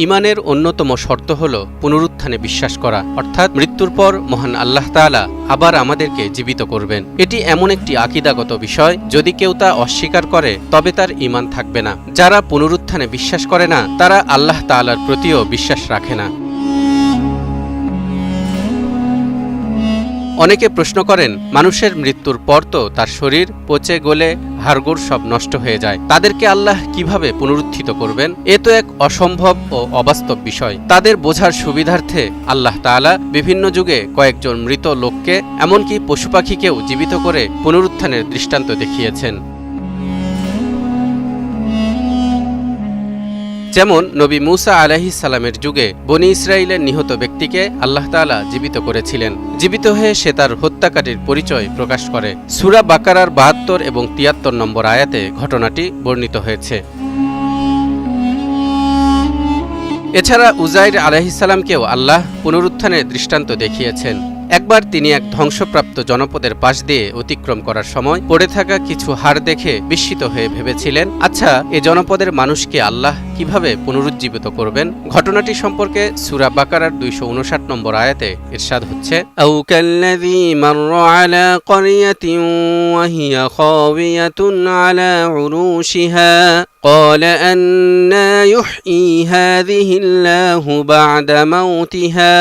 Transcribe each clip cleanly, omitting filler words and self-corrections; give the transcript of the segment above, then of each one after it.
ঈমানের অন্যতম শর্ত হল পুনরুত্থানে বিশ্বাস করা, অর্থাৎ মৃত্যুর পর মহান আল্লাহ তাআলা আবার আমাদেরকে জীবিত করবেন। এটি এমন একটি আকীদাগত বিষয়, যদি কেউ তা অস্বীকার করে তবে তার ঈমান থাকবে না। যারা পুনরুত্থানে বিশ্বাস করে না তারা আল্লাহ তাআলার প্রতিও বিশ্বাস রাখে না। অনেকে প্রশ্ন করেন, মানুষের মৃত্যুর পর তো তার শরীর পচে গলে হাড়গোড় সব নষ্ট হয়ে যায়, তাদেরকে আল্লাহ কিভাবে পুনরুত্থিত করবেন? এ তো এক অসম্ভব ও অবাস্তব বিষয়। তাদের বোঝার সুবিধার্থে আল্লাহ তাআলা বিভিন্ন যুগে কয়েকজন মৃত লোককে, এমনকি পশু পাখিকেও জীবিত করে পুনরুত্থানের দৃষ্টান্ত দেখিয়েছেন। যেমন নবী মূসা আলাইহিস সালামের যুগে বনী ইসরাইলের নিহত ব্যক্তিকে আল্লাহ তাআলা জীবিত করেছিলেন। জীবিত হয়ে সে তার হত্যাকারীর পরিচয় প্রকাশ করে। সূরা বাকারার ৭২ এবং ৭৩ নম্বর আয়াতে ঘটনাটি বর্ণিত হয়েছে। এছাড়া উজাইর আলাইহিস সালামকেও আল্লাহ পুনরুত্থানের দৃষ্টান্ত দেখিয়েছেন। একবার তিনি এক ধ্বংসপ্রাপ্ত জনপদের পাশ দিয়ে অতিক্রম করার সময় পড়ে থাকা কিছু হাড় দেখে বিস্মিত হয়ে ভেবেছিলেন, আচ্ছা, এ জনপদের মানুষকে আল্লাহ কিভাবে পুনরুজ্জীবিত করবেন? ঘটনাটি সম্পর্কে সূরা বাকারার ২৫৯ নম্বর আয়াতে ইরশাদ হচ্ছে, আও কাল্লাযী মাররা আলা ক্বরিয়াতিন ওয়া হিয়া খাওয়িয়াতুন আলা উরুশিহা قال أنى يحيي هذه الله بعد موتها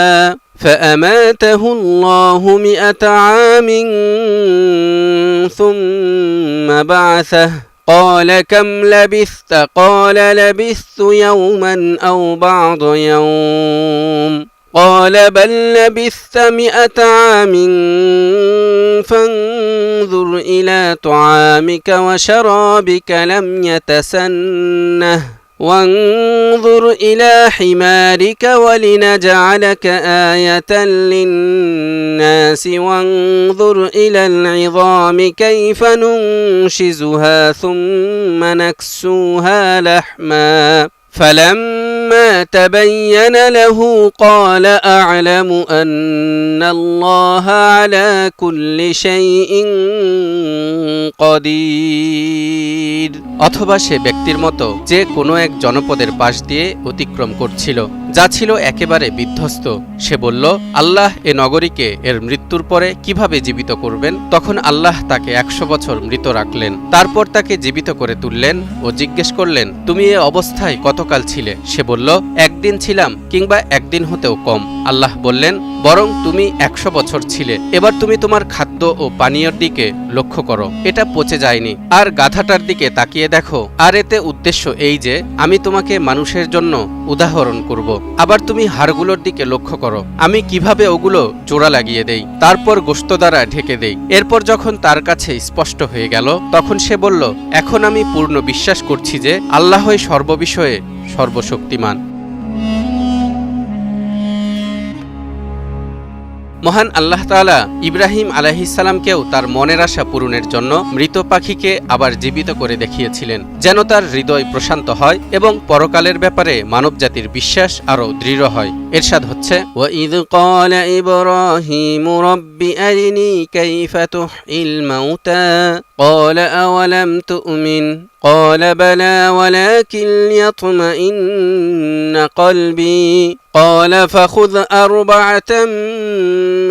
فأماته الله 100 عام ثم بعثه قال كم لبثت قال لبثت يوما أو بعض يوم قال بل لبثت 100 عام فانظر إلى طعامك وشرابك لم يتسنه وانظر إلى حمارك ولنجعلك آية للناس وانظر إلى العظام كيف ننشزها ثم نكسوها لحما فلما تبين له قال أعلم أن الله على كل شيء قدير। অথবা সে ব্যক্তির মতো যে কোনো এক জনপদের পাশ দিয়ে অতিক্রম করছিল, যা ছিল একেবারে বিধ্বস্ত। সে বলল, আল্লাহ এ নগরীকে এর মৃত্যুর পরে কিভাবে জীবিত করবেন? তখন আল্লাহ তাকে ১০০ বছর মৃত রাখলেন। তারপর তাকে জীবিত করে তুললেন ও জিজ্ঞেস করলেন, তুমি এ অবস্থায় কতকাল ছিলে? সে বলল, একদিন ছিলাম, কিংবা একদিন হতেও কম। আল্লাহ বললেন, বরং তুমি ১০০ বছর ছিলে। এবার তুমি তোমার খাদ্য ও পানীয়ের দিকে লক্ষ্য করো, এটা পচে যায়নি। আর গাধাটার দিকে তাকিয়ে দেখো। আর এতে উদ্দেশ্য এই যে আমি তোমাকে মানুষের জন্য উদাহরণ করব। আবার তুমি হাড়গুলোর দিকে লক্ষ্য করো, আমি কিভাবে ওগুলো জোড়া লাগিয়ে দেই, তারপর গোশত দ্বারা ঢেকে দেই। এরপর যখন তার কাছে স্পষ্ট হয়ে গেল, তখন সে বলল, এখন আমি পূর্ণ বিশ্বাস করছি যে আল্লাহই সর্ববিষয়ে সর্বশক্তিমান। মহান আল্লাহ তাআলা ইব্রাহিম আলাইহিস সালামকেও তার মনের আশা পূরণের জন্য মৃত পাখিকে আবার জীবিত করে দেখিয়েছিলেন, যেন তার হৃদয় প্রশান্ত হয় এবং পরকালের ব্যাপারে মানবজাতির বিশ্বাস আরও দৃঢ় হয়। ইরশাদ হচ্ছে, ওয়াইয ক্বালা ইব্রাহিমু রাব্বি আরিনী কাইফা তুহয়িল মাউতা قال أولم تؤمن قال بلى ولكن ليطمئن قلبي قال فخذ 4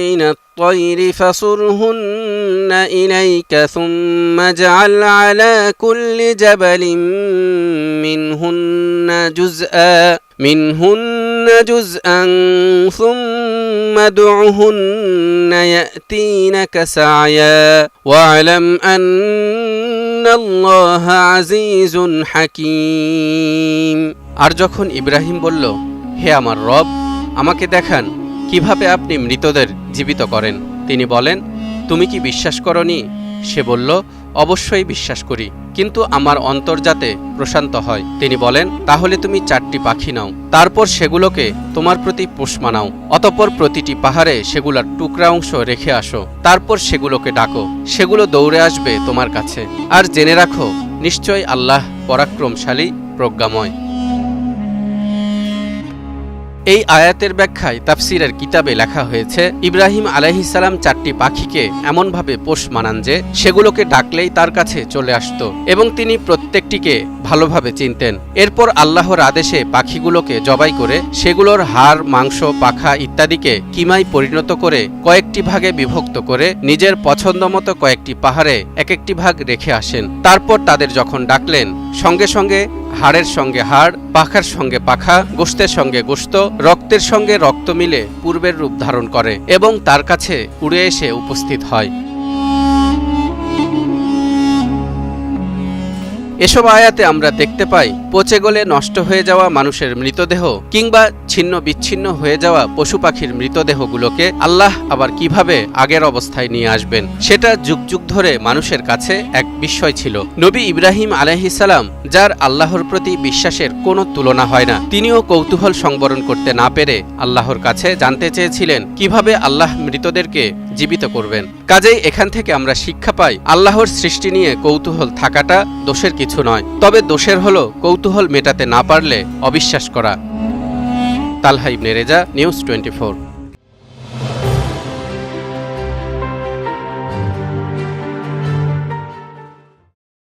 من الطير فصرهن إليك ثم اجعل على كل جبل منهن جزءا ثم ادعهن يأتينك سعيا واعلم أن الله عزيز حكيم। আর যখন ইব্রাহিম বলল, হে আমার রব, আমাকে দেখান কিভাবে আপনি মৃতদের জীবিত করেন। তিনি বলেন, তুমি কি বিশ্বাস করনি? সে বলল, অবশ্যই বিশ্বাস করি, কিন্তু আমার অন্তর যাতে প্রশান্ত হয়। তিনি বলেন, তাহলে তুমি 4টি পাখি নাও, তারপর সেগুলোকে তোমার প্রতি পোষ মানাও, অতঃপর প্রতিটি পাহাড়ে সেগুলোর টুকরা অংশ রেখে আসো, তারপর সেগুলোকে ডাকো, সেগুলো দৌড়ে আসবে তোমার কাছে। আর জেনে রাখো, নিশ্চয় আল্লাহ পরাক্রমশালী, প্রজ্ঞাময়। এই আয়াতের ব্যাখ্যায় তাফসিরের কিতাবে লেখা হয়েছে, ইব্রাহিম আলাইহিস সালাম 4টি পাখিকে এমনভাবে পোষ মানান যে সেগুলোকে ডাকলেই তার কাছে চলে আসত এবং তিনি প্রত্যেকটিকে ভালোভাবে চিনতেন। এরপর আল্লাহর আদেশে পাখিগুলোকে জবাই করে সেগুলোর হাড়, মাংস, পাখা ইত্যাদিকে কিমায় পরিণত করে কয়েকটি ভাগে বিভক্ত করে নিজের পছন্দমতো কয়েকটি পাহাড়ে এক একটি ভাগ রেখে আসেন। তারপর তাদের যখন ডাকলেন, সঙ্গে সঙ্গে হাড়ের সঙ্গে হাড়, পাখার সঙ্গে পাখা, গোশতের সঙ্গে গোশত, রক্তের সঙ্গে রক্ত মিলে পূর্বের রূপ ধারণ করে এবং তার কাছে উড়ে এসে উপস্থিত হয়। এসব আয়াতে আমরা দেখতে পাই, পচে গলে নষ্ট হয়ে যাওয়া মানুষের মৃতদেহ কিংবা ছিন্ন বিচ্ছিন্ন হয়ে যাওয়া পশু পাখির মৃতদেহগুলোকে আল্লাহ আবার কিভাবে আগের অবস্থায় নিয়ে আসবেন সেটা যুগ যুগ ধরে মানুষের কাছে এক বিস্ময় ছিল। নবী ইব্রাহিম আলাইহিস সালাম, যার আল্লাহর প্রতি বিশ্বাসের কোনো তুলনা হয় না, তিনিও কৌতূহল সংবরণ করতে না পেরে আল্লাহর কাছে জানতে চেয়েছিলেন কিভাবে আল্লাহ মৃতদেরকে জীবিত করবেন। কাজেই এখান থেকে আমরা শিক্ষা পাই, আল্লাহর সৃষ্টি নিয়ে কৌতূহল থাকাটা দোষের কিছু নয়, তবে দোষের হলো কৌতূহল মেটাতে না পারলে অবিশ্বাস করা। তালহা ইবনে রেজা, নিউজ 24।